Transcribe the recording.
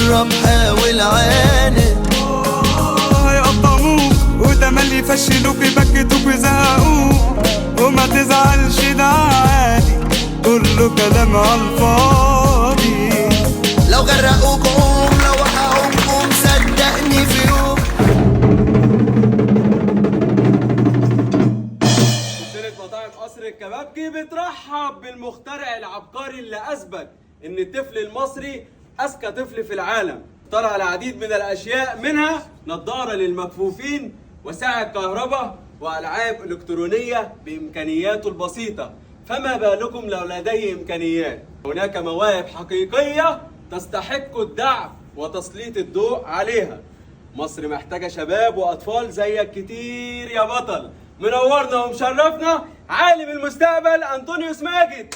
جرب حاول عاند. هيقطموك وتملي يفشلوك يبكتوك ويزهقوك، وما تزعلش ده عادي كله كلام عالفاضي. لو غرقوك قوم، لو وقعوك قوم، صدقني في يوم. سلسلة مطاعم قصر الكبابجي بترحب بالمخترع العبقري اللي أثبت إن الطفل المصري أذكى طفل في العالم. اخترع العديد من الأشياء، منها نظارة للمكفوفين وساعة كهرباء وألعاب إلكترونية بإمكانياته البسيطة. فما بالكم لو لديه إمكانيات؟ هناك مواهب حقيقية تستحق الدعم وتسليط الضوء عليها. مصر محتاجة شباب وأطفال زيك كتير يا بطل. منورنا ومشرفنا عالم المستقبل أنطونيوس ماجد.